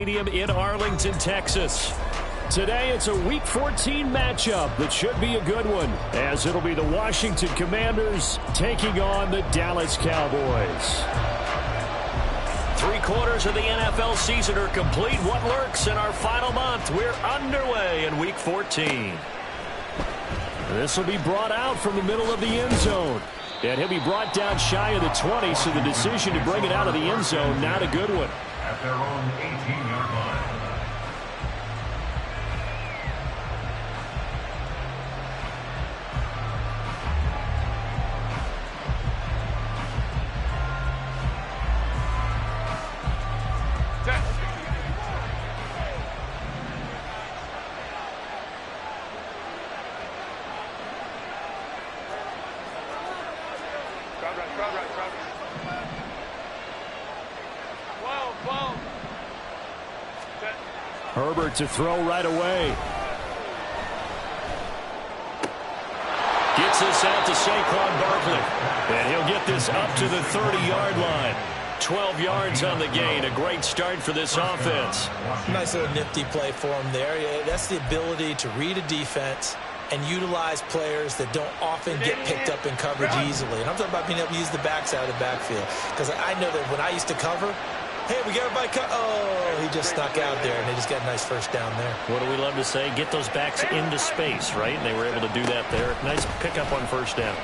In Arlington, Texas. Today, it's a Week 14 matchup that should be a good one, as it'll be the Washington Commanders taking on the Dallas Cowboys. 3/4 of the NFL season are complete. What lurks in our final month? We're underway in Week 14. This will be brought out from the middle of the end zone. And he'll be brought down shy of the 20, so the decision to bring it out of the end zone, not a good one. At their own 18-yard line. Herbert to throw right away. Gets this out to Saquon Barkley. And he'll get this up to the 30-yard line. 12 yards on the gain. A great start for this offense. Nice little nifty play for him there. Yeah, that's the ability to read a defense and utilize players that don't often get picked up in coverage easily. And I'm talking about being able to use the backside of the backfield. Because I know that when I used to cover, hey, we got everybody cut. Oh, he just snuck out there, and they just got a nice first down there. What do we love to say? Get those backs into space, right? And they were able to do that there. Nice pickup on first down.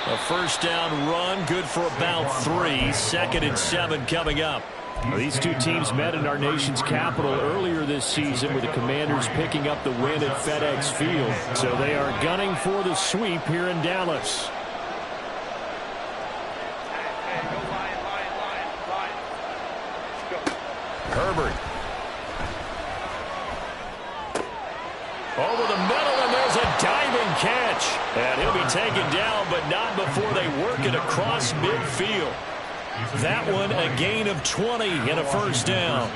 A first down run, good for about 3. 2nd and 7 coming up. These two teams met in our nation's capital earlier this season, with the Commanders picking up the win at FedEx Field. So they are gunning for the sweep here in Dallas. Herbert. Over the middle, and there's a diving catch. And he'll be taken down, but not before they work it across midfield. That one, a gain of 20 and a first down.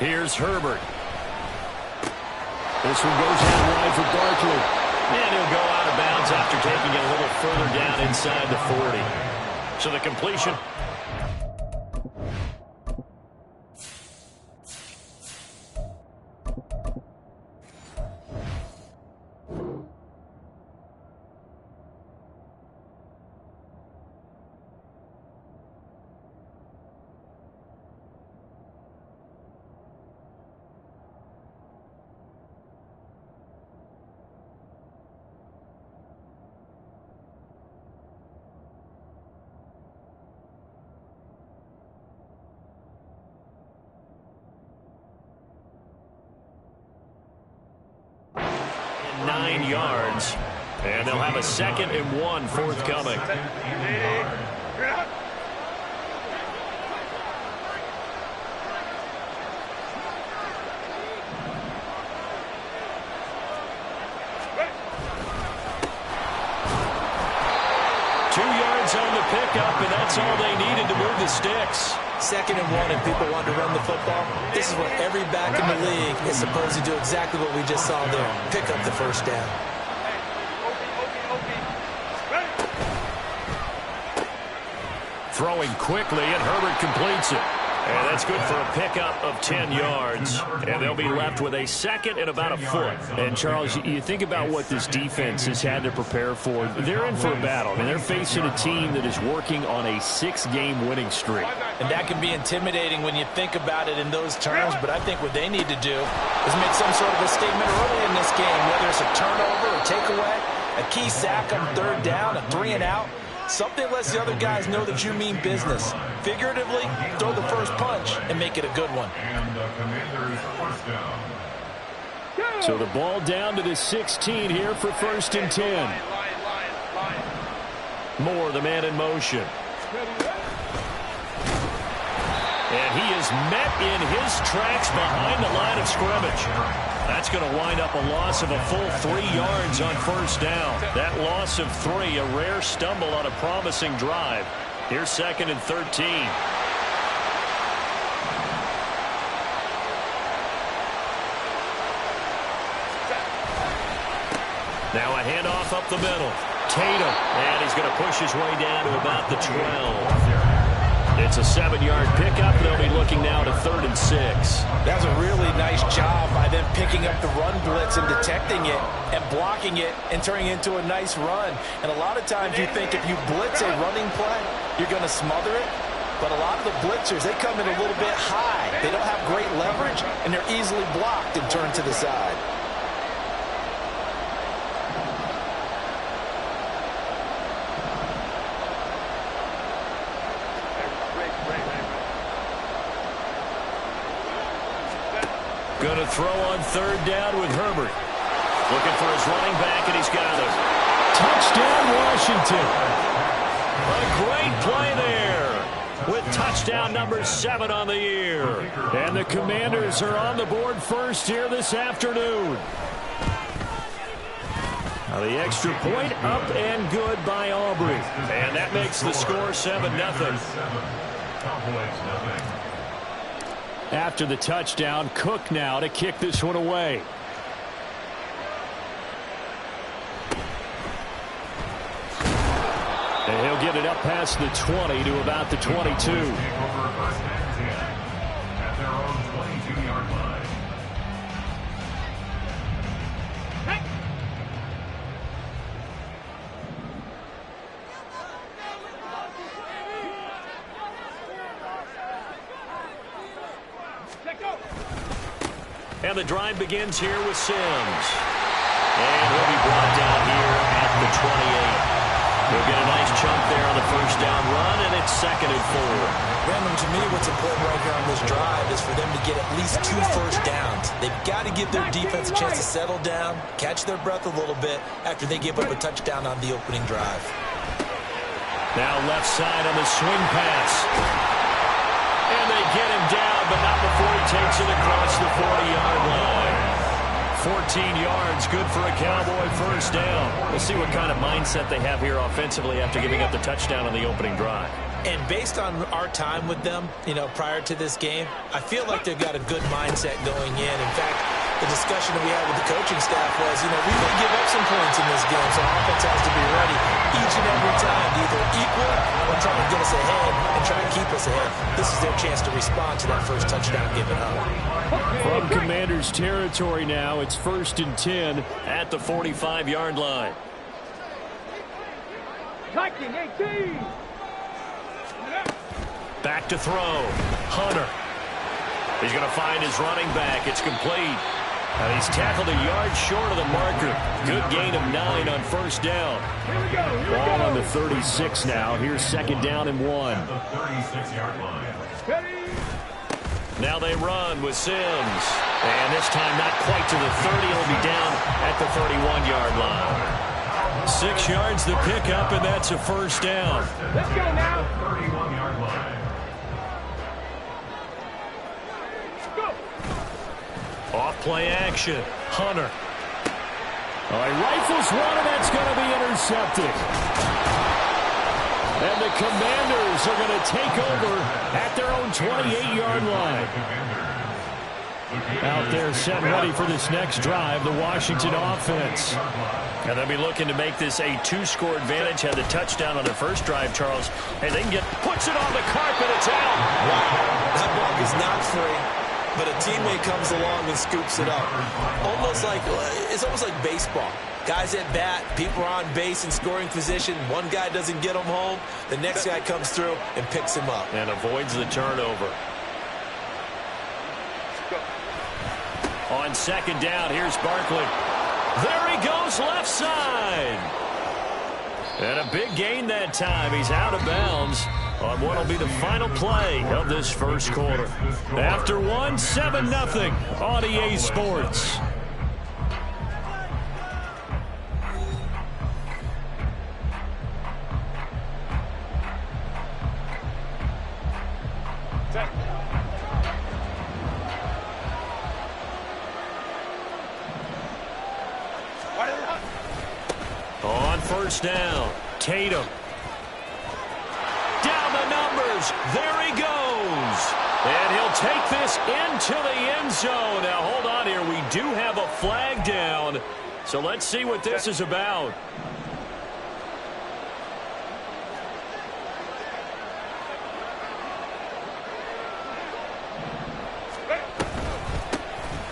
Here's Herbert. This one goes out wide for Barkley. And he'll go out of bounds after taking it a little further down inside the 40. So the completion. Yards, and they'll have a 2nd and 1 forthcoming. On the pickup, and that's all they needed to move the sticks. 2nd and 1, and people want to run the football. This is what every back in the league is supposed to do, exactly what we just saw there. Pick up the first down. Throwing quickly, and Herbert completes it. And that's good for a pickup of 10 yards. And they'll be left with a 2nd and about a foot. And, Charles, you think about what this defense has had to prepare for. They're in for a battle. I mean, they're facing a team that is working on a 6-game winning streak. And that can be intimidating when you think about it in those terms. But I think what they need to do is make some sort of a statement early in this game, whether it's a turnover, a takeaway, a key sack on 3rd down, a 3-and-out. Something that lets the other guys know that you mean business. Figuratively, throw the first punch and make it a good one. And the Commanders first down. So the ball down to the 16 here for 1st and 10. Moore, the man in motion. And he is met in his tracks behind the line of scrimmage. That's going to wind up a loss of a full 3 yards on first down. That loss of 3, a rare stumble on a promising drive. Here's 2nd and 13. Now a handoff up the middle. Tatum, and he's going to push his way down to about the 12. It's a 7-yard pickup. They'll be looking now to 3rd and 6. That was a really nice job by them picking up the run blitz and detecting it and blocking it and turning it into a nice run. And a lot of times you think if you blitz a running play, you're going to smother it. But a lot of the blitzers, they come in a little bit high. They don't have great leverage, and they're easily blocked and turned to the side. Going to throw on 3rd down with Herbert. Looking for his running back, and he's got him. Touchdown, Washington. A great play there with touchdown number 7 on the year. And the Commanders are on the board first here this afternoon. Now the extra point up and good by Aubrey. And that makes the score 7-0. After the touchdown, Cook now to kick this one away. And he'll get it up past the 20 to about the 22. And the drive begins here with Sims. And he'll be brought down here at the 28. He'll get a nice chunk there on the first down run, and it's 2nd and 4. Brandon, to me, what's important right here on this drive is for them to get at least 2 first downs. They've got to give their defense a chance to settle down, catch their breath a little bit after they give up a touchdown on the opening drive. Now left side on the swing pass. And they get him down, but not before he takes it across the 40-yard line. 14 yards, good for a Cowboy first down. We'll see what kind of mindset they have here offensively after giving up the touchdown on the opening drive. And based on our time with them, prior to this game, I feel like they've got a good mindset going in. In fact, the discussion that we had with the coaching staff was, we may give up some points in this game, so offense has to be ready each and every time to either equal or try to get us ahead and try to keep us ahead. This is their chance to respond to that first touchdown given up. From Commanders territory now, it's 1st and 10 at the 45-yard line. Back to throw. Hunter. He's going to find his running back. It's complete. And he's tackled a yard short of the marker. Good gain of 9 on first down. Ball on the 36 now. Here's 2nd down and 1. At the 36-yard line. Now they run with Sims. And this time not quite to the 30. He'll be down at the 31-yard line. 6 yards the pickup, and that's a first down. Let's go now. 31-yard line. Off play action. Hunter. He rifles one, and that's going to be intercepted. And the Commanders are going to take over at their own 28-yard line. Out there set ready for this next drive, the Washington offense. And they'll be looking to make this a 2-score advantage. Had the touchdown on their first drive, Charles. And they can puts it on the carpet. It's out. Wow. That ball is not free. But a teammate comes along and scoops it up. It's almost like baseball. Guys at bat, people are on base in scoring position. One guy doesn't get him home. The next guy comes through and picks him up. And avoids the turnover. On 2nd down, here's Barkley. There he goes, left side. And a big gain that time. He's out of bounds on what will be the final play of this first quarter. After 1, 7-0 on EA Sports. On first down, Tatum. Down fires. There he goes. And he'll take this into the end zone. Now, hold on here. We do have a flag down. So let's see what this is about.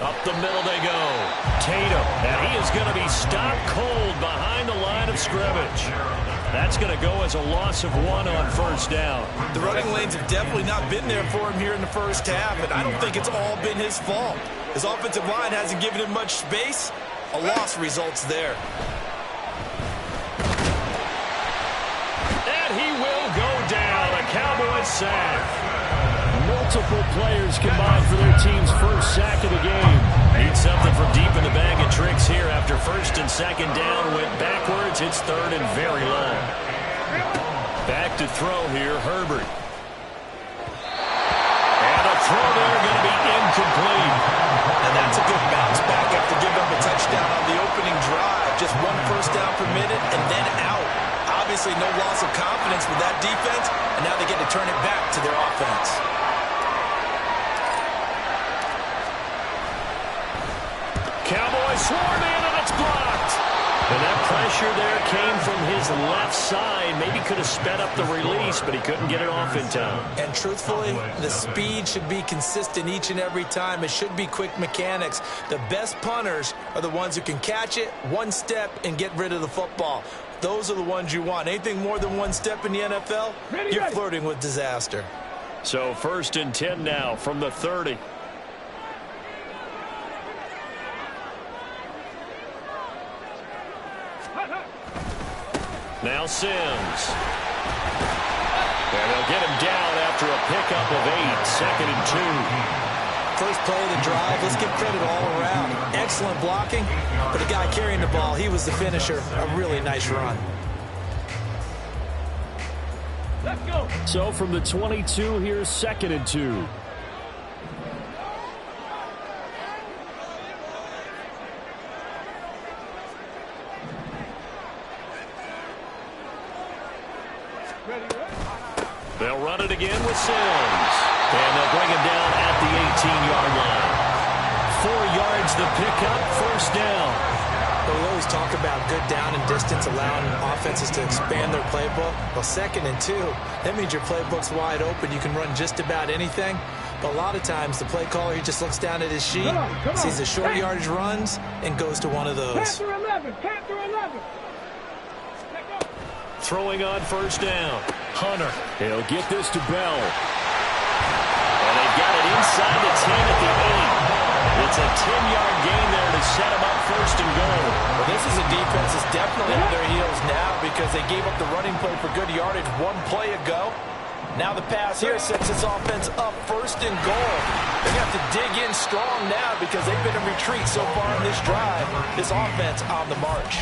Up the middle they go. Tatum. And he is going to be stopped cold behind the line of scrimmage. That's going to go as a loss of 1 on first down. The running lanes have definitely not been there for him here in the first half, and I don't think it's all been his fault. His offensive line hasn't given him much space. A loss results there. And he will go down. A Cowboys sack. Multiple players combined for their team's first sack of the game. Need something from deep in the bag of tricks here. After first and second down went backwards. It's third and very long. Back to throw here, Herbert. And a throw there going to be incomplete. And that's a good bounce back after giving up a touchdown on the opening drive. Just 1 first down per minute and then out. Obviously no loss of confidence with that defense, and now they get to turn it back to their offense. Cowboys swarm in, and it's blocked. And that pressure there came from his left side. Maybe could have sped up the release, but he couldn't get it off in time. And truthfully, the speed should be consistent each and every time. It should be quick mechanics. The best punters are the ones who can catch it, 1 step, and get rid of the football. Those are the ones you want. Anything more than 1 step in the NFL, you're flirting with disaster. So first and 10 now from the 30. Now Sims. And they'll get him down after a pickup of 8. Second and 2. First play of the drive, let's give credit all around. Excellent blocking, but the guy carrying the ball, he was the finisher. A really nice run. Let's go. So from the 22, here's second and 2. They'll run it again with Sims. And they'll bring him down at the 18-yard line. 4 yards the pickup, first down. Well, we always talk about good down and distance, allowing offenses to expand their playbook. Well, second and 2, that means your playbook's wide open. You can run just about anything. But a lot of times, the play caller, he just looks down at his sheet, sees the short yardage runs, and goes to one of those. Panther 11, Panther 11. Throwing on first down. Hunter. He'll get this to Bell. And they've got it inside the 10 at the 8. It's a 10-yard gain there to set him up first and goal. Well, this is a defense that's definitely on their heels now because they gave up the running play for good yardage 1 play ago. Now the pass here sets this offense up first and goal. They have to dig in strong now because they've been in retreat so far in this drive. This offense on the march.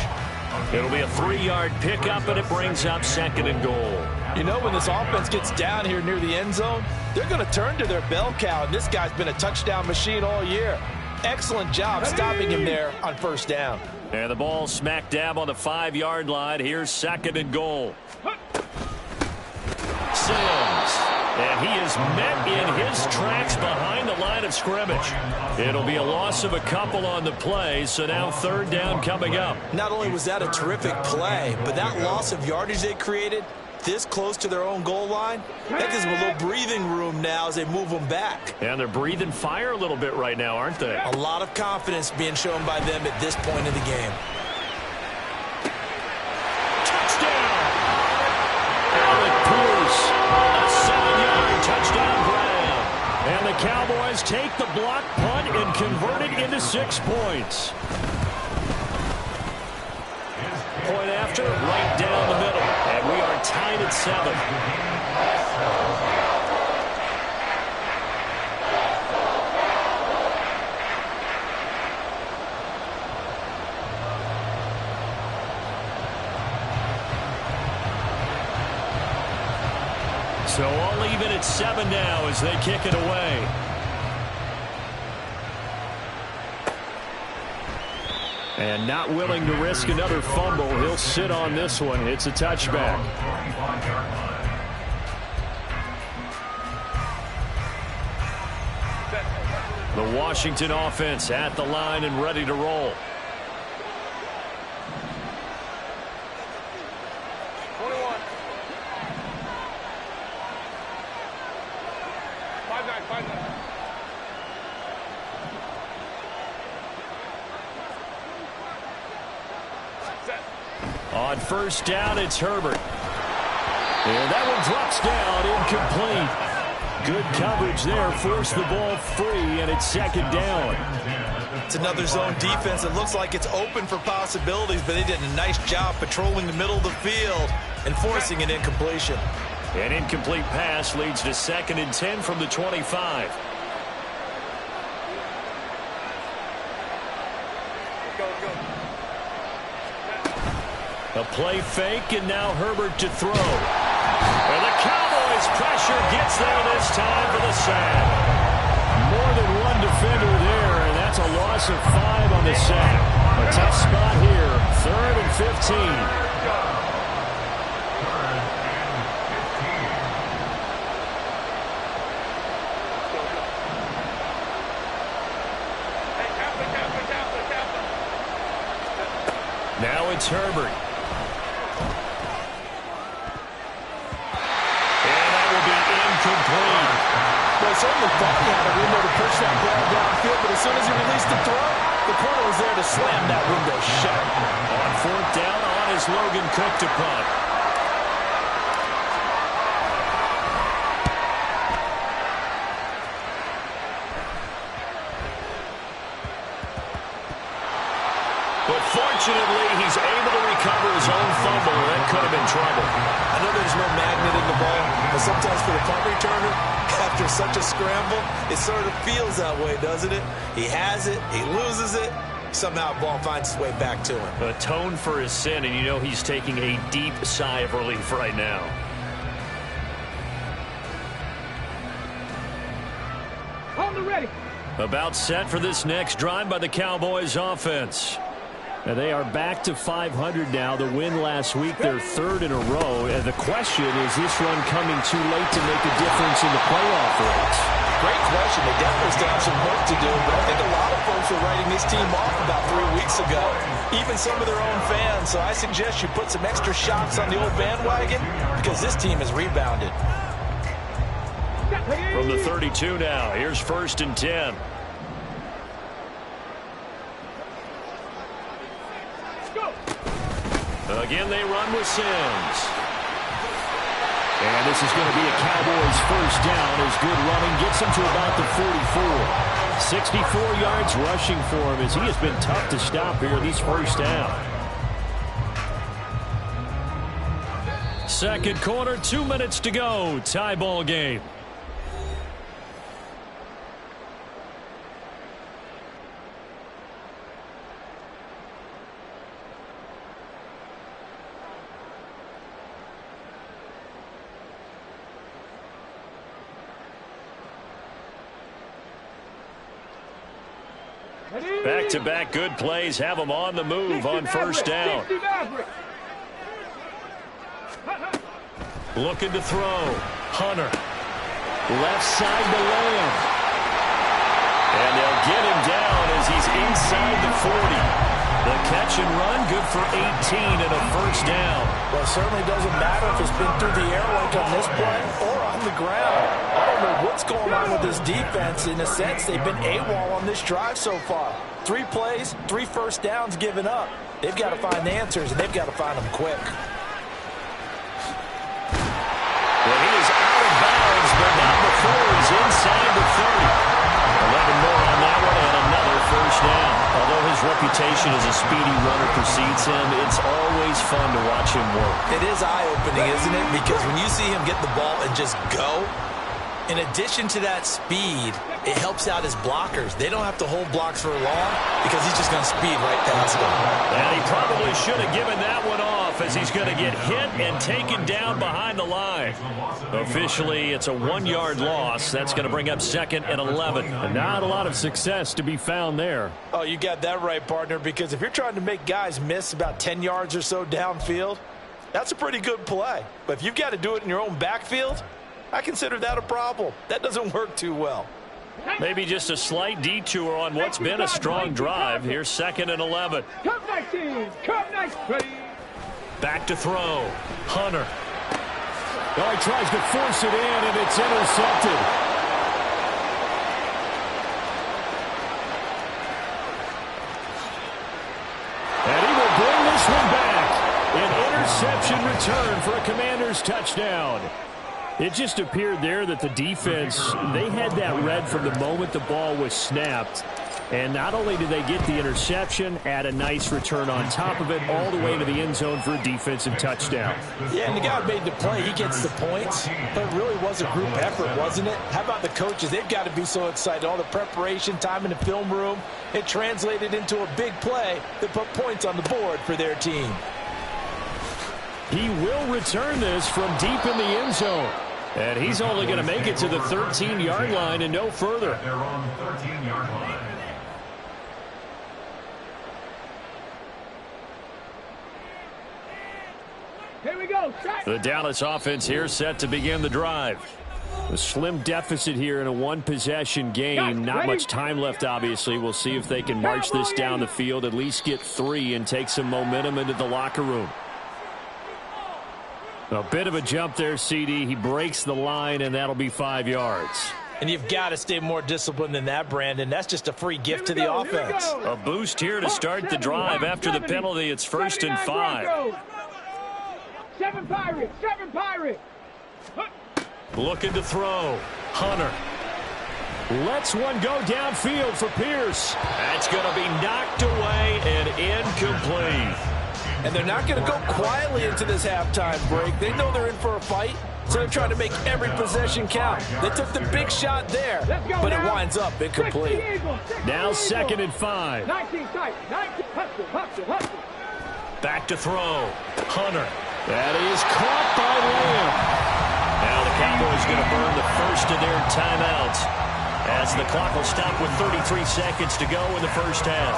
It'll be a 3-yard pickup, and it brings up second and goal. You know, when this offense gets down here near the end zone, they're going to turn to their bell cow, and this guy's been a touchdown machine all year. Excellent job stopping him there on first down. And the ball smack dab on the 5-yard line. Here's second and goal. Sims. And he is met in his tracks behind the line of scrimmage. It'll be a loss of a couple on the play, so now third down coming up. Not only was that a terrific play, but that loss of yardage they created this close to their own goal line, that gives them a little breathing room now as they move them back. And they're breathing fire a little bit right now, aren't they? A lot of confidence being shown by them at this point in the game. Touchdown! Alec Pierce, a 7-yard touchdown grab. And the Cowboys take the block punt and convert it into 6 points. Point after, right down the middle. And we are tied at 7. So all even at 7 now as they kick it away. And not willing to risk another fumble. He'll sit on this one. It's a touchback. The Washington offense at the line and ready to roll. On first down, it's Herbert. And that one drops down, incomplete. Good coverage there, forced the ball free, and it's second down. It's another zone defense. It looks like it's open for possibilities, but they did a nice job patrolling the middle of the field and forcing an incompletion. An incomplete pass leads to 2nd and 10 from the 25. A play fake, and now Herbert to throw. And the Cowboys' pressure gets there this time for the sack. More than one defender there, and that's a loss of 5 on the sack. A tough spot here, 3rd and 15. Now it's Herbert. Incomplete. Well, certainly thought he had a window to push that ball downfield, but as soon as he released the throw, the corner was there to slam that window shut. On 4th down, on is Logan Cook to punt. But fortunately, he's able to recover his own fumble. That could have been trouble. I know there's no magnet in the ball, but sometimes for the punt returner, after such a scramble, it sort of feels that way, doesn't it? He has it, he loses it, somehow the ball finds its way back to him. Atone for his sin, and you know he's taking a deep sigh of relief right now. On the ready. About set for this next drive by the Cowboys offense. And they are back to 500 now. The win last week, their 3rd in a row. And the question, is this run coming too late to make a difference in the playoff race? Great question. They definitely still have some work to do, but I think a lot of folks were writing this team off about 3 weeks ago, even some of their own fans. So I suggest you put some extra shots on the old bandwagon because this team has rebounded. From the 32 now, here's 1st and 10. Again, they run with Sims. And this is going to be a Cowboys first down as good running gets him to about the 44. 64 yards rushing for him as he has been tough to stop here this first down. Second quarter, 2 minutes to go. Tie ball game. Back-to-back good plays have them on the move on first down. Looking to throw. Hunter. Left side to Lamb. And they'll get him down as he's inside the 40. The catch and run, good for 18 and a first down. Well, it certainly doesn't matter if it's been through the air like on this play or on the ground. I don't know what's going on with this defense. In a sense, they've been AWOL on this drive so far. 3 plays, 3 first downs given up. They've got to find the answers, and they've got to find them quick. Well, he is out of bounds, but not before he's inside the 30. 11 more on that one, and another first down. Although his reputation as a speedy runner precedes him, it's always fun to watch him work. It is eye-opening, isn't it? Because when you see him get the ball and just go, in addition to that speed, it helps out his blockers. They don't have to hold blocks for long because he's just going to speed right past them. And he probably should have given that one off as he's going to get hit and taken down behind the line. Officially, it's a 1-yard loss. That's going to bring up 2nd and 11. And not a lot of success to be found there. Oh, you got that right, partner, because if you're trying to make guys miss about 10 yards or so downfield, that's a pretty good play. But if you've got to do it in your own backfield, I consider that a problem. That doesn't work too well. Maybe just a slight detour on what's been a strong drive. Here's 2nd and 11. Come 19. Come 19. Ready. Back to throw. Hunter. Oh, he tries to force it in, and it's intercepted. And he will bring this one back. An interception return for a Commanders touchdown. It just appeared there that the defense, they had that read from the moment the ball was snapped. And not only did they get the interception, add a nice return on top of it, all the way to the end zone for a defensive touchdown. Yeah, and the guy made the play. He gets the points. But it really was a group effort, wasn't it? How about the coaches? They've got to be so excited. All the preparation, time in the film room, it translated into a big play that put points on the board for their team. He will return this from deep in the end zone. And he's only going to make it to the 13-yard line and no further. They're on the 13-yard line. Here we go. The Dallas offense here set to begin the drive. A slim deficit here in a one-possession game. Not much time left, obviously. We'll see if they can march this down the field, at least get 3 and take some momentum into the locker room. A bit of a jump there, CD. He breaks the line, and that'll be 5 yards. And you've got to stay more disciplined than that, Brandon. That's just a free gift to the offense. A boost here to start the drive after the penalty. It's 1st and 5. 7 Pirates. 7 Pirates. Looking to throw. Hunter. Lets one go downfield for Pierce. That's going to be knocked away and incomplete. And they're not going to go quietly into this halftime break. They know they're in for a fight, so they're trying to make every possession count. They took the big shot there, but it winds up incomplete. Now 2nd and 5. 19 tight. 19. Hustle. Back to throw. Hunter. That is caught by Lamb. Now the Cowboys going to burn the first of their timeouts as the clock will stop with 33 seconds to go in the first half.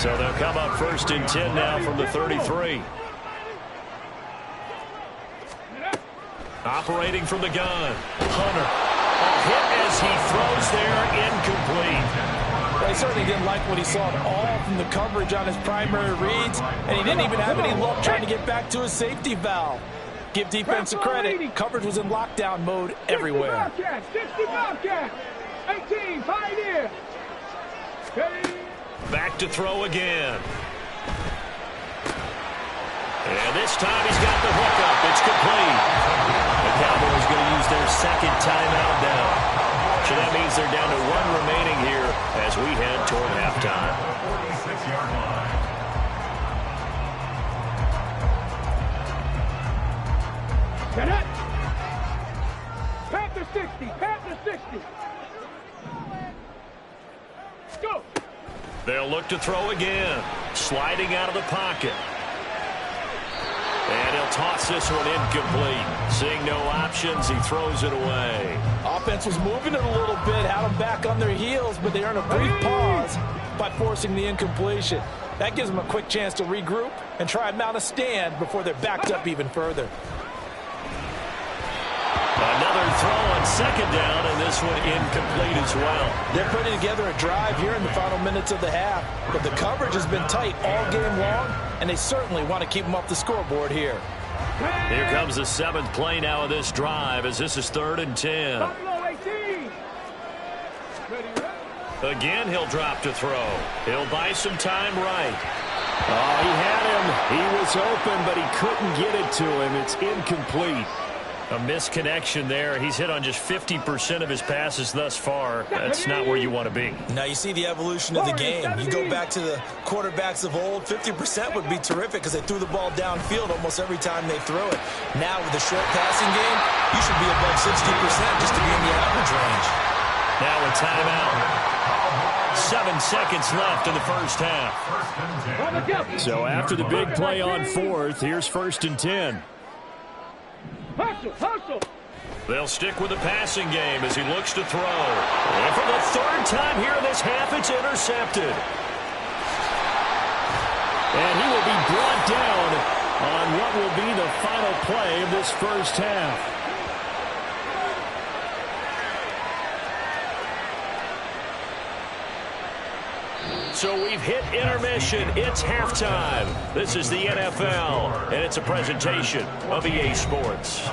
So they'll come up 1st and 10 now from the 33. Operating from the gun. Hunter. A hit as he throws there, incomplete. Well, he certainly didn't like what he saw at all from the coverage on his primary reads, and he didn't even have any luck trying to get back to his safety valve. Give defense a credit. Coverage was in lockdown mode everywhere. 60 Bobcats. 18 Pioneer. Back to throw again. And this time he's got the hook up. It's complete. The Cowboys going to use their 2nd timeout now. So that means they're down to 1 remaining here as we head toward halftime. 46-yard line. Get it. Panther 60. Panther 60. Go. They'll look to throw again. Sliding out of the pocket. And he'll toss this one incomplete. Seeing no options, he throws it away. Offense was moving it a little bit, had them back on their heels, but they earn a brief pause by forcing the incompletion. That gives them a quick chance to regroup and try and mount a stand before they're backed up even further. Another throw on 2nd down, and this one incomplete as well. They're putting together a drive here in the final minutes of the half, but the coverage has been tight all game long, and they certainly want to keep them off the scoreboard here. Here comes the 7th play now of this drive as this is 3rd and 10. Buffalo 18. Again, he'll drop to throw. He'll buy some time right. Oh, he had him. He was open, but he couldn't get it to him. It's incomplete. A misconnection there. He's hit on just 50% of his passes thus far. That's not where you want to be. Now you see the evolution of the game. You go back to the quarterbacks of old, 50% would be terrific because they threw the ball downfield almost every time they throw it. Now with the short passing game, you should be above 60% just to be in the average range. Now a timeout. 7 seconds left in the first half. So after the big play on 4th, here's 1st and 10. Hustle. They'll stick with the passing game as he looks to throw. And for the 3rd time here in this half, it's intercepted. And he will be brought down on what will be the final play of this first half. So we've hit intermission. It's halftime. This is the NFL, and it's a presentation of EA Sports.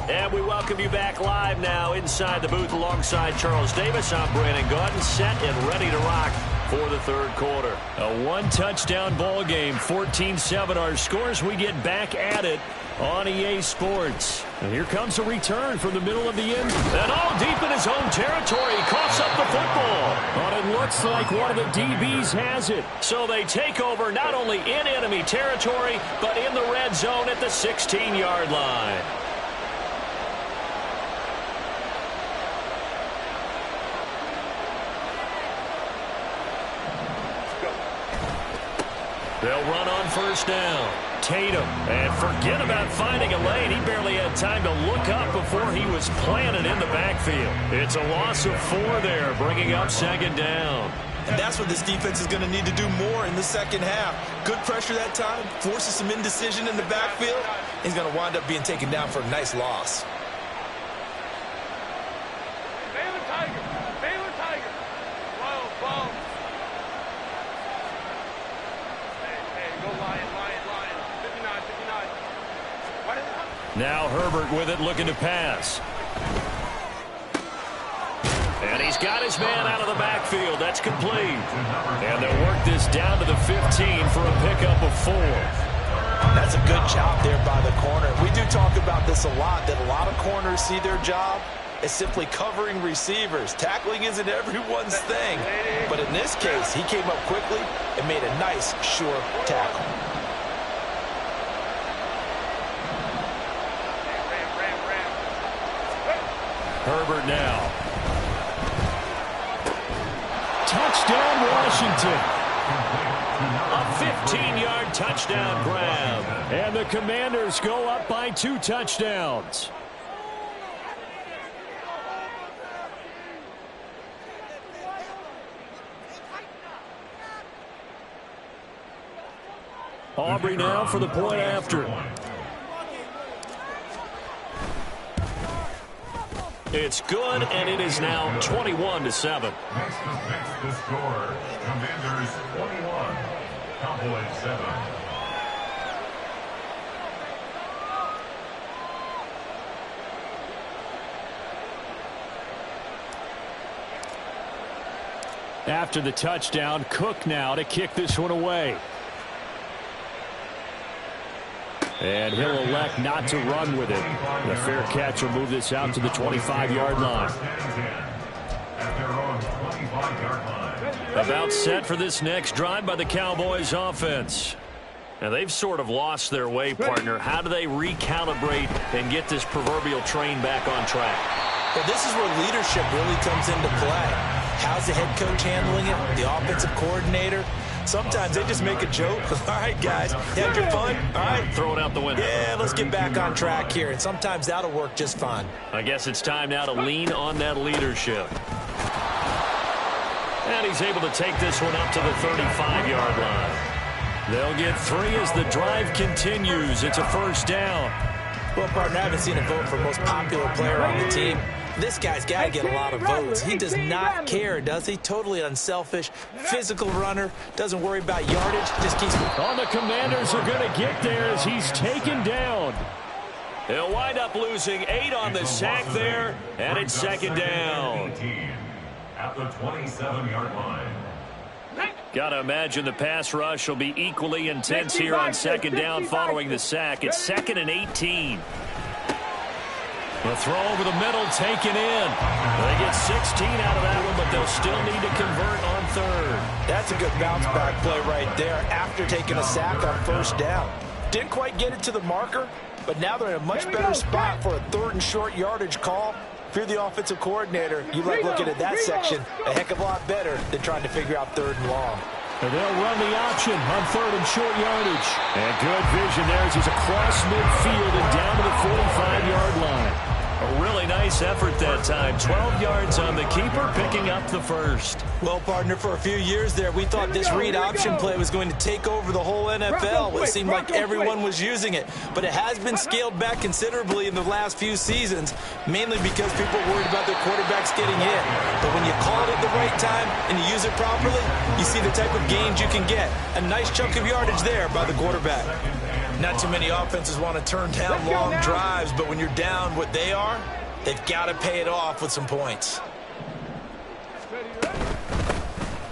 And we welcome you back live now inside the booth alongside Charles Davis. I'm Brandon Gaudin, set and ready to rock for the third quarter. A one-touchdown ball game, 14-7 our scores. We get back at it on EA Sports. And here comes a return from the middle of the end. And all deep in his own territory. He coughs up the football. But it looks like one of the DBs has it. So they take over not only in enemy territory, but in the red zone at the 16-yard line. They'll run on first down. Tatum. And forget about finding a lane. He barely had time to look up before he was planted in the backfield. It's a loss of 4 there, bringing up second down. And that's what this defense is going to need to do more in the second half. Good pressure that time, forces some indecision in the backfield. He's going to wind up being taken down for a nice loss. Baylor Tiger. Baylor Tiger. Whoa. Hey, go Lion. 59. Now Herbert with it, looking to pass. And he's got his man out of the backfield. That's complete. And they'll work this down to the 15 for a pickup of 4. That's a good job there by the corner. We do talk about this a lot, that a lot of corners see their job as simply covering receivers. Tackling isn't everyone's thing. But in this case, he came up quickly and made a nice, sure tackle. Herbert now. Touchdown, Washington. A 15-yard touchdown grab. And the Commanders go up by 2 touchdowns. Aubrey now for the point after. It's good, and it is now 21-7. Next the score. Commanders 21, Cowboys 7. After the touchdown, Cook now to kick this one away. And he'll elect not to run with it. The fair catch will move this out to the 25-yard line. About set for this next drive by the Cowboys offense. Now they've sort of lost their way, partner. How do they recalibrate and get this proverbial train back on track? Well, this is where leadership really comes into play. How's the head coach handling it? The offensive coordinator? Sometimes they just make a joke. All right, guys, you had your fun? All right. Throw it out the window. Yeah, let's get back on track here. And sometimes that'll work just fine. I guess it's time now to lean on that leadership. And he's able to take this one up to the 35-yard line. They'll get 3 as the drive continues. It's a first down. Well, partner, I haven't seen a vote for most popular player on the team. This guy's got to get a lot of votes. He does not care, does he? Totally unselfish, physical runner, doesn't worry about yardage, just keeps... Oh, the Commanders are going to get there as he's taken down. He'll wind up losing 8 on the sack there, and it's second down. At the 27-yard line. Got to imagine the pass rush will be equally intense here on second down following the sack. It's 2nd and 18. The throw over the middle taken in. They get 16 out of that one, but they'll still need to convert on 3rd. That's a good bounce-back play right there after taking a sack on first down. Didn't quite get it to the marker, but now they're in a much better spot for a 3rd and short yardage call. If you're the offensive coordinator, you like looking at that section a heck of a lot better than trying to figure out 3rd and long. And they'll run the option on 3rd and short yardage. And good vision there as he's across midfield and down to the 45-yard line. A a really nice effort that time. 12 yards on the keeper, picking up the first. Well, partner, for a few years there, we thought this read option play was going to take over the whole NFL. It seemed like everyone was using it, but it has been scaled back considerably in the last few seasons, mainly because people are worried about their quarterbacks getting hit. But when you call it at the right time and you use it properly, you see the type of gains you can get. A nice chunk of yardage there by the quarterback. Not too many offenses want to turn down long drives, but when you're down what they are, they've got to pay it off with some points.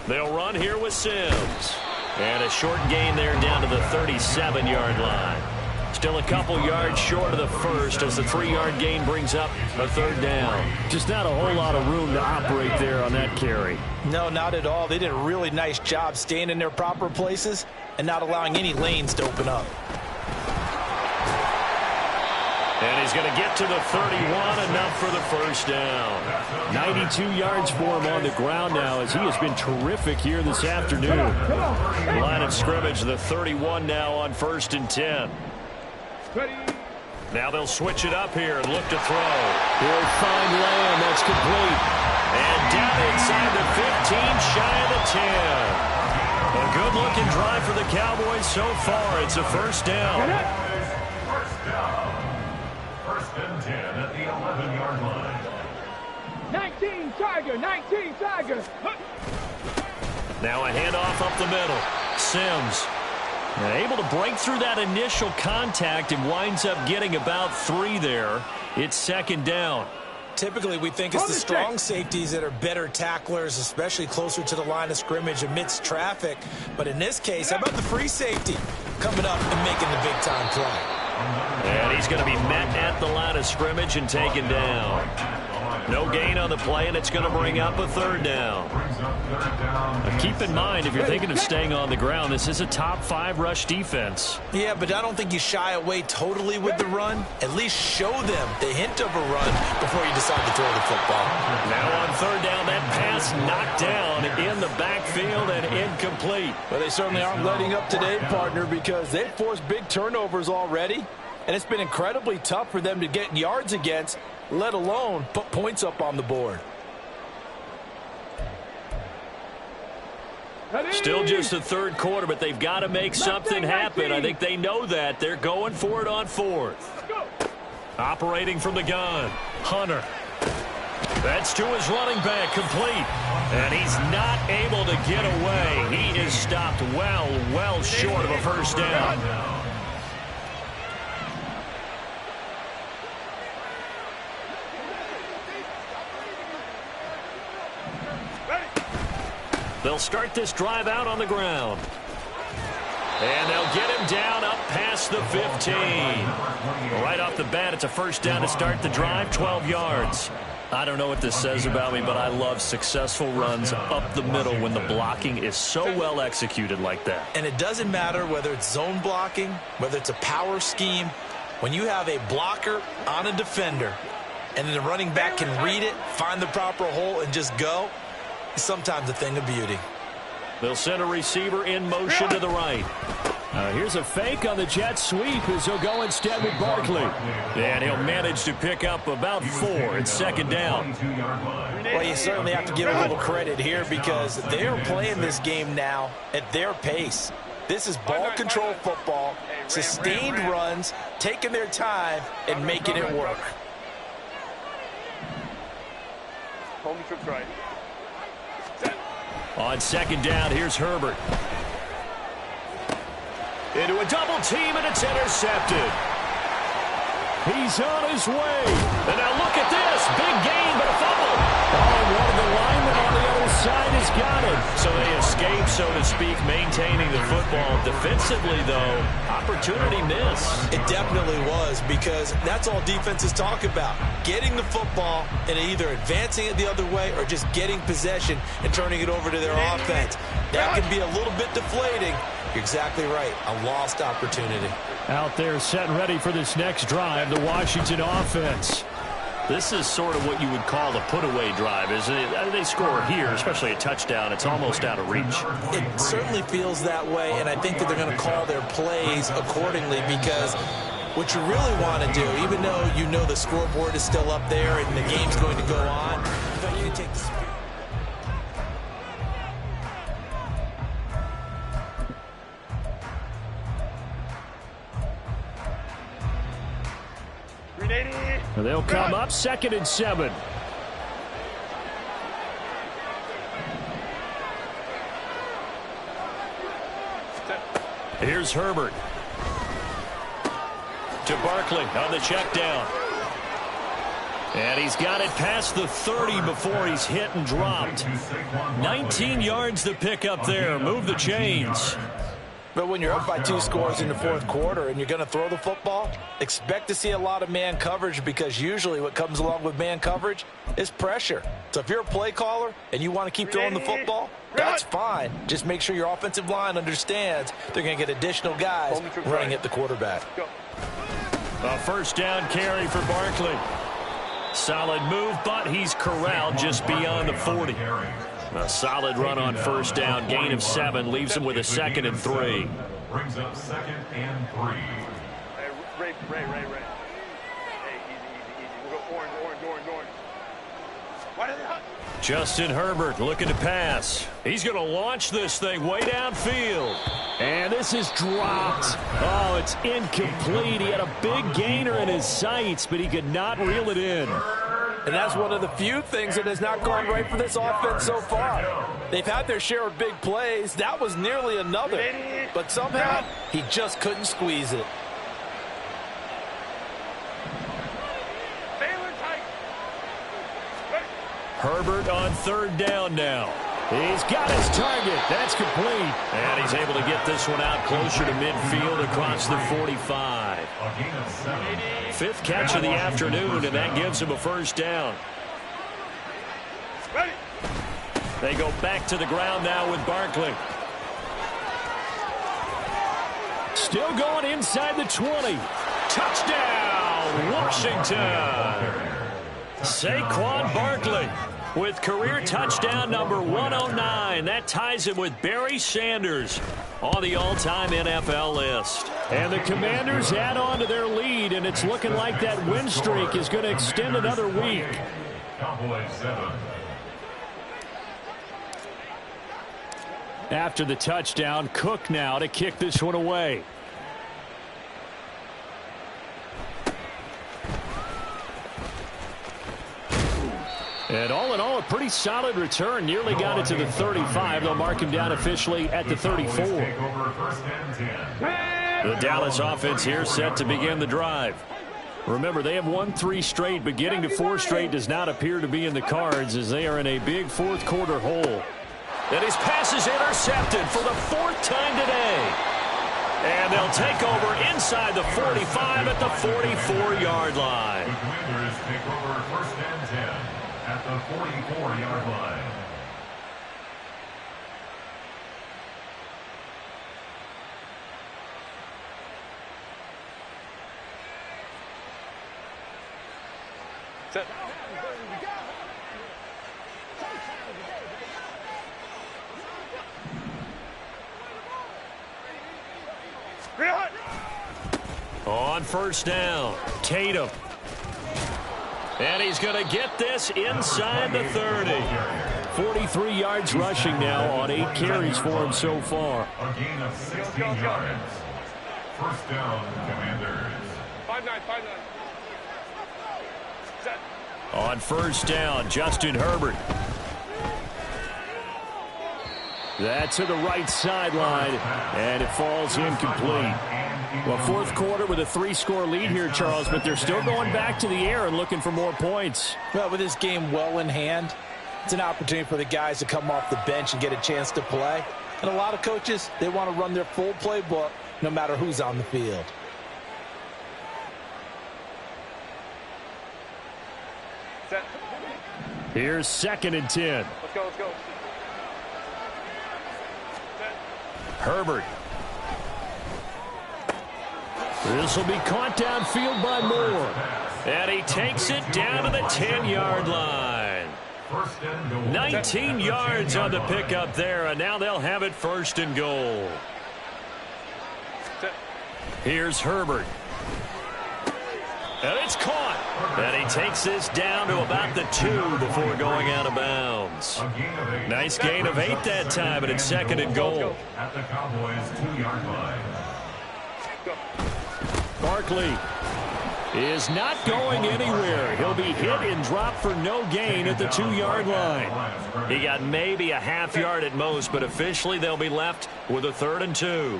They'll run here with Sims. And a short gain there down to the 37-yard line. Still a couple yards short of the first as the 3-yard gain brings up a third down. Just not a whole lot of room to operate there on that carry. No, not at all. They did a really nice job staying in their proper places and not allowing any lanes to open up. And he's going to get to the 31, enough for the first down. 92 yards for him on the ground now as he has been terrific here this afternoon. Line of scrimmage, the 31 now on 1st and 10. Now they'll switch it up here and look to throw. He'll find Lamb. That's complete. And down inside the 15, shy of the 10. A good-looking drive for the Cowboys so far. It's a first down. First down. 1st and 10 at the 11-yard line. 19 Tiger, 19 Tiger. Now a handoff up the middle. Sims able to break through that initial contact and winds up getting about 3 there. It's 2nd down. Typically, we think it's the strong safeties that are better tacklers, especially closer to the line of scrimmage amidst traffic. But in this case, how about the free safety coming up and making the big-time play? And he's going to be met at the line of scrimmage and taken down. No gain on the play, and it's going to bring up a 3rd down. Now keep in mind, if you're thinking of staying on the ground, this is a top 5 rush defense. Yeah, but I don't think you shy away totally with the run. At least show them the hint of a run before you decide to throw the football. Now on 3rd down, that pass knocked down in the backfield and incomplete. Well, they certainly aren't letting up today, partner, because they've forced big turnovers already. And it's been incredibly tough for them to get yards against, let alone put points up on the board. Still just the 3rd quarter, but they've got to make something happen. I think they know that. They're going for it on 4th. Operating from the gun, Hunter. That's to his running back, complete. And he's not able to get away. He is stopped well short of a first down. They'll start this drive out on the ground. And they'll get him down up past the 15. Right off the bat, it's a first down to start the drive, 12 yards. I don't know what this says about me, but I love successful runs up the middle when the blocking is so well executed like that. And it doesn't matter whether it's zone blocking, whether it's a power scheme. When you have a blocker on a defender and then the running back can read it, find the proper hole, and just go, it's sometimes a thing of beauty. They'll send a receiver in motion to the right. Here's a fake on the jet sweep as he'll go instead with Barkley. And he'll manage to pick up about 4. It's 2nd down. Well, you certainly have to give a little credit here because they're playing this game now at their pace. This is ball control football, sustained runs, taking their time, and making it work. Home trips right. On 2nd down, here's Herbert. Into a double team, and it's intercepted. He's on his way. And now look at this. Big gain, but a fumble. Oh, one of the linemen on the other side has got it. So they escape, so to speak, maintaining the football. Defensively, though, opportunity miss. It definitely was, because that's all defenses talk about. Getting the football and either advancing it the other way or just getting possession and turning it over to their offense. That can be a little bit deflating. You're exactly right. A lost opportunity. Out there set and ready for this next drive, the Washington offense. This is sort of what you would call a put-away drive, isn't it? They score here, especially a touchdown. It's almost out of reach. It certainly feels that way, and I think that they're going to call their plays accordingly because what you really want to do, even though you know the scoreboard is still up there and the game's going to go on, you can take the spirit. They'll come up 2nd and 7. Here's Herbert. To Barkley on the check down. And he's got it past the 30 before he's hit and dropped. 19 yards to pick up there. Move the chains. But when you're up by 2 scores in the 4th quarter and you're going to throw the football, expect to see a lot of man coverage, because usually what comes along with man coverage is pressure. So if you're a play caller and you want to keep throwing the football, that's fine. Just make sure your offensive line understands they're going to get additional guys running at the quarterback. A first down carry for Barkley. Solid move, but he's corralled just beyond the 40. A solid run on first down, gain of 7, leaves him with a 2nd and 3. Brings up 2nd and 3. Hey, Ray. Hey, easy. We'll go orange. Why did they... Justin Herbert looking to pass. He's going to launch this thing way downfield. And this is dropped. Oh, it's incomplete. He had a big gainer in his sights, but he could not reel it in. And that's one of the few things that has not gone right for this offense so far. They've had their share of big plays. That was nearly another. But somehow, he just couldn't squeeze it. Herbert on 3rd down now. He's got his target. That's complete. And he's able to get this one out closer to midfield across the 45. 5th catch of the afternoon, and that gives him a first down. They go back to the ground now with Barkley. Still going inside the 20. Touchdown, Washington. Saquon Barkley with career touchdown number 109. That ties him with Barry Sanders on the all-time NFL list. And the Commanders add on to their lead, and it's looking like that win streak is going to extend another week. Cowboys 7. After the touchdown, Cook now to kick this one away. And all in all, a pretty solid return. Nearly got it to the 35. They'll mark him down officially at the 34. The Dallas offense here set to begin the drive. Remember, they have won 3 straight, but getting to 4 straight does not appear to be in the cards, as they are in a big 4th quarter hole. And his pass is intercepted for the 4th time today. And they'll take over inside the 45 at the 44-yard line. The Commanders take over 1st and 10 at the 44-yard line. Set. On first down, Tatum. And he's going to get this inside the 30. 43 yards rushing now on 8 carries for him so far. A gain of 16 yards. First down, Commanders. 5-9. Set. On first down, Justin Herbert. That's to the right sideline, and it falls incomplete. Well, 4th quarter with a 3-score lead here, Charles, but they're still going back to the air and looking for more points. Well, with this game well in hand, it's an opportunity for the guys to come off the bench and get a chance to play. And a lot of coaches, they want to run their full playbook no matter who's on the field. Set. Here's 2nd and 10. Let's go. Set. Herbert. This will be caught downfield by Moore. And he takes it down to the 10-yard line. 19 yards on the pickup there, and now they'll have it 1st and goal. Here's Herbert. And it's caught. And he takes this down to about the 2 before going out of bounds. Nice gain of 8 that time, and it's 2nd and goal. At the Cowboys' 2-yard line. Barkley is not going anywhere. He'll be hit and dropped for no gain at the 2-yard line. He got maybe a half yard at most, but officially they'll be left with a 3rd and 2.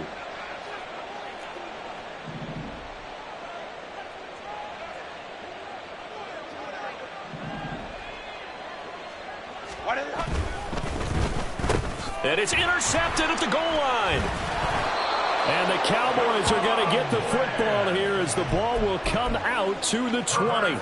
And it's intercepted at the goal line. And the Cowboys are going to get the football here as the ball will come out to the 20. Intercepted.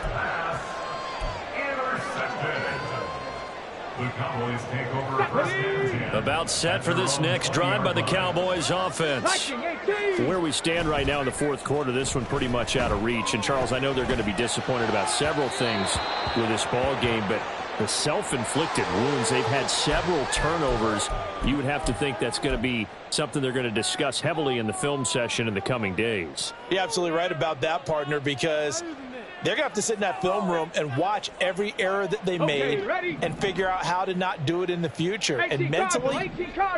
The Cowboys take over 1st and 10. About set for this next drive by the Cowboys offense. From where we stand right now in the 4th quarter, this one pretty much out of reach. And, Charles, I know they're going to be disappointed about several things with this ball game, but the self-inflicted wounds, they've had several turnovers. You would have to think that's going to be something they're going to discuss heavily in the film session in the coming days. You're absolutely right about that, partner, because they're going to have to sit in that film room and watch every error that they made and figure out how to not do it in the future. And mentally,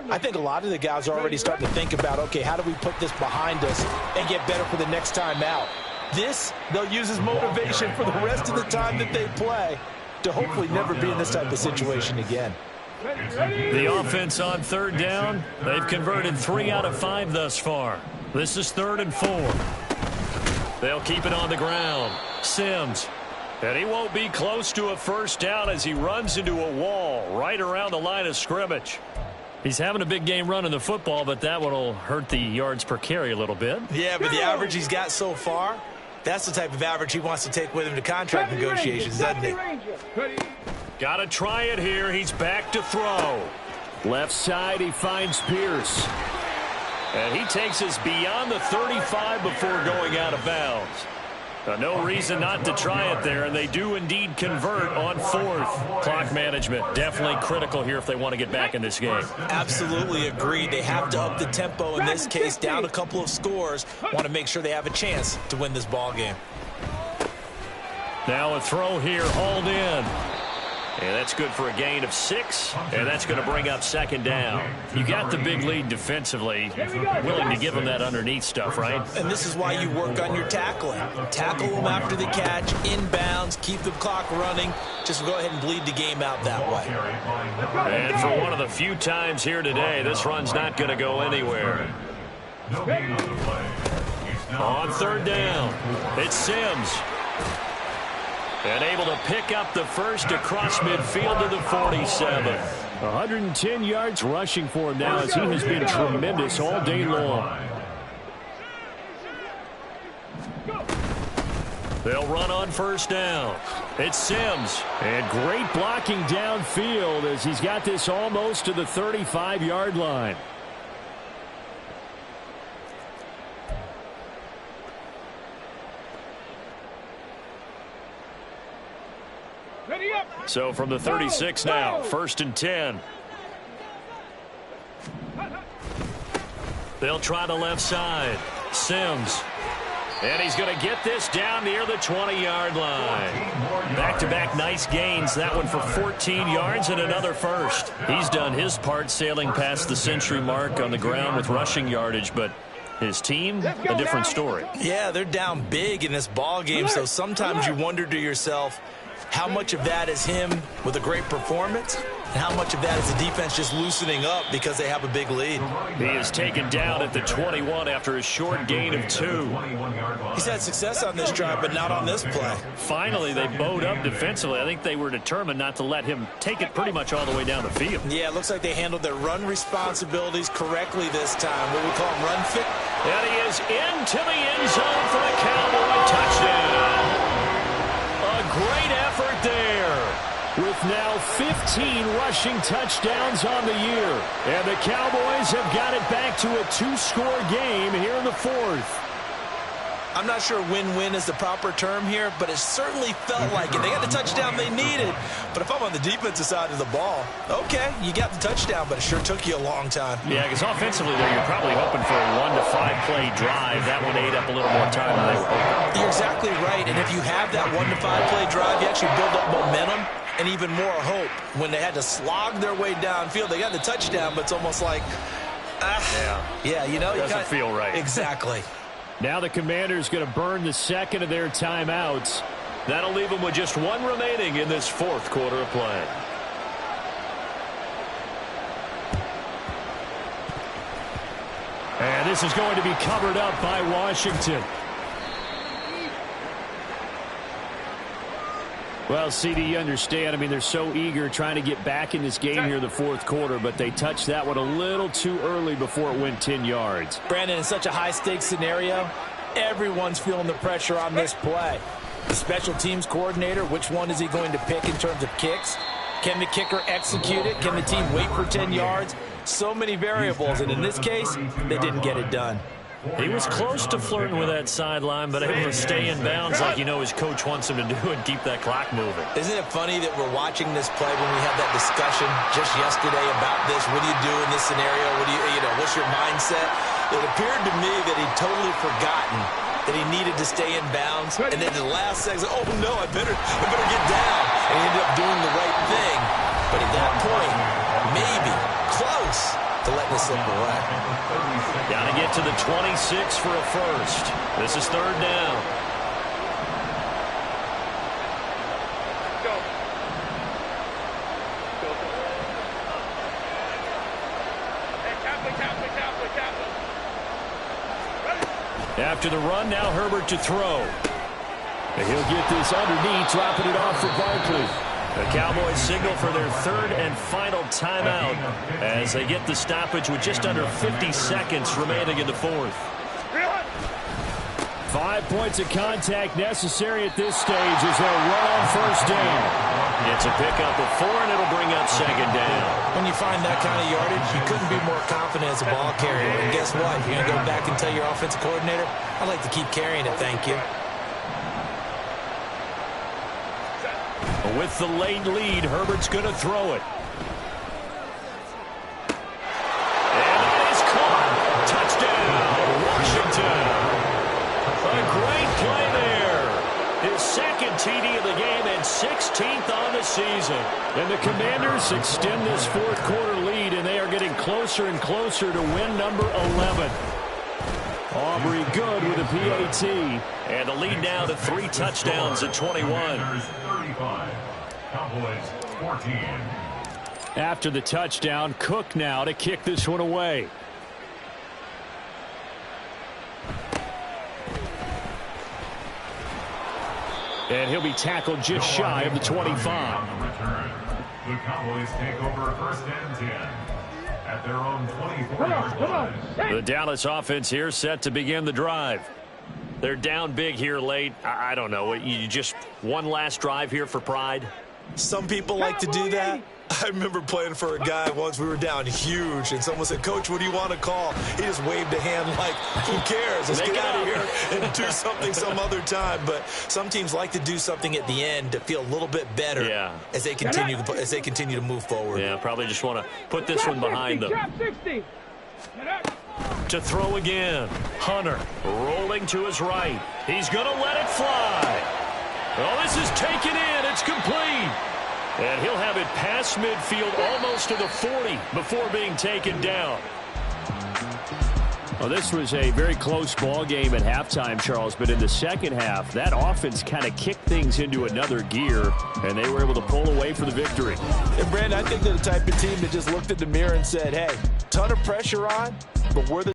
I think a lot of the guys are already starting to think about, okay, how do we put this behind us and get better for the next time out? This, they'll use as motivation for the rest of the time that they play to hopefully never be in this type of situation again. The offense on 3rd down, they've converted 3 out of 5 thus far. This is 3rd and 4. They'll keep it on the ground. Sims. And he won't be close to a 1st down as he runs into a wall right around the line of scrimmage. He's having a big game running the football, but that one will hurt the yards per carry a little bit. Yeah, but the average he's got so far, that's the type of average he wants to take with him to contract negotiations, doesn't he? Got to try it here. He's back to throw. Left side, he finds Pierce. And he takes us beyond the 35 before going out of bounds. No reason not to try it there, and they do indeed convert on 4th. Clock management definitely critical here if they want to get back in this game. Absolutely agreed. They have to up the tempo in this case, down a couple of scores. Want to make sure they have a chance to win this ball game. Now a throw here, hauled in. And that's good for a gain of 6, and that's going to bring up 2nd down. You got the big lead defensively, willing to give them that underneath stuff, right? And this is why you work on your tackling. Tackle them after the catch, inbounds, keep the clock running. Just go ahead and bleed the game out that way. And for one of the few times here today, this run's not going to go anywhere. On 3rd down, it's Sims. And able to pick up the 1st across midfield to the 47. 110 yards rushing for him now as he has been tremendous all day long. They'll run on 1st down. It's Sims. And great blocking downfield as he's got this almost to the 35-yard line. So from the 36 now, 1st and 10. They'll try the left side. Sims. And he's going to get this down near the 20-yard line. Back-to-back nice gains. That one for 14 yards and another 1st. He's done his part sailing past the century mark on the ground with rushing yardage, but his team, a different story. Yeah, they're down big in this ball game, so sometimes you wonder to yourself, how much of that is him with a great performance, and how much of that is the defense just loosening up because they have a big lead? He is taken down at the 21 after a short gain of 2. He's had success on this drive, but not on this play. Finally, they bowed up defensively. I think they were determined not to let him take it pretty much all the way down the field. Yeah, it looks like they handled their run responsibilities correctly this time. What we call them, run fit. And he is into the end zone for the Cowboy touchdown. A great effort there. With now 15 rushing touchdowns on the year. And the Cowboys have got it back to a 2-score game here in the 4th. I'm not sure win-win is the proper term here, but it certainly felt like it. They got the touchdown they needed, But if I'm on the defensive side of the ball, okay, you got the touchdown, but it sure took you a long time. Yeah, because offensively there, you're probably hoping for a 1 to 5 play drive. That one ate up a little more time than they were hoping. You're exactly right, and if you have that 1 to 5 play drive, you actually build up momentum and even more hope. When they had to slog their way downfield, they got the touchdown, but it's almost like, you know, doesn't feel right. Exactly. Now the Commanders going to burn the second of their timeouts. That'll leave them with just one remaining in this fourth quarter of play. And this is going to be covered up by Washington. Well, CD, you understand. I mean, they're so eager trying to get back in this game here in the fourth quarter, but they touched that one a little too early before it went 10 yards. Brandon, in such a high-stakes scenario, everyone's feeling the pressure on this play. The special teams coordinator, which one is he going to pick in terms of kicks? Can the kicker execute it? Can the team wait for 10 yards? So many variables, and in this case, they didn't get it done. He was close to flirting with that sideline, but able to stay in bounds like you know his coach wants him to do and keep that clock moving. Isn't it funny that we're watching this play when we had that discussion just yesterday about this? What do you do in this scenario? What do you know, what's your mindset? It appeared to me that he'd totally forgotten that he needed to stay in bounds, and then the last second, oh no, I better get down. And he ended up doing the right thing. But at that point, maybe close to letting it slip away. Got to get to the 26 for a first. This is third down. Go. Hey, Kaplan. After the run, now Herbert to throw. And he'll get this underneath, dropping it off for Barkley. The Cowboys signal for their third and final timeout as they get the stoppage with just under 50 seconds remaining in the fourth. 5 points of contact necessary at this stage as they'll run on first down. It's a pickup of 4, and it'll bring up second down. When you find that kind of yardage, you couldn't be more confident as a ball carrier. And guess what? You're going to go back and tell your offensive coordinator, I'd like to keep carrying it, thank you. With the late lead, Herbert's going to throw it. And that is caught. Touchdown, Washington. A great play there. His second TD of the game and 16th on the season. And the Commanders extend this fourth quarter lead, and they are getting closer and closer to win number 11. Aubrey good with a PAT. And the lead now to 3 touchdowns at 21. 35. Cowboys 14. After the touchdown, Cook now to kick this one away. And he'll be tackled just shy of the 25. On the return, the Cowboys take over first and 10 at their own 24-yard line. The Dallas offense here set to begin the drive. They're down big here late. I don't know. You just one last drive here for pride? Some people like to do that. I remember playing for a guy once. We were down huge, and someone said, Coach, what do you want to call? He just waved a hand like, who cares? Let's get out of here and do something some other time. But some teams like to do something at the end to feel a little bit better as they continue to move forward. Yeah, probably just want to put this one behind them. To throw again. Hunter rolling to his right. He's going to let it fly. Oh, this is taken in. It's complete. And he'll have it past midfield almost to the 40 before being taken down. Well, this was a very close ball game at halftime, Charles, but in the second half, that offense kind of kicked things into another gear, and they were able to pull away for the victory. And, Brandon, I think they're the type of team that just looked in the mirror and said, hey, ton of pressure on, but we're the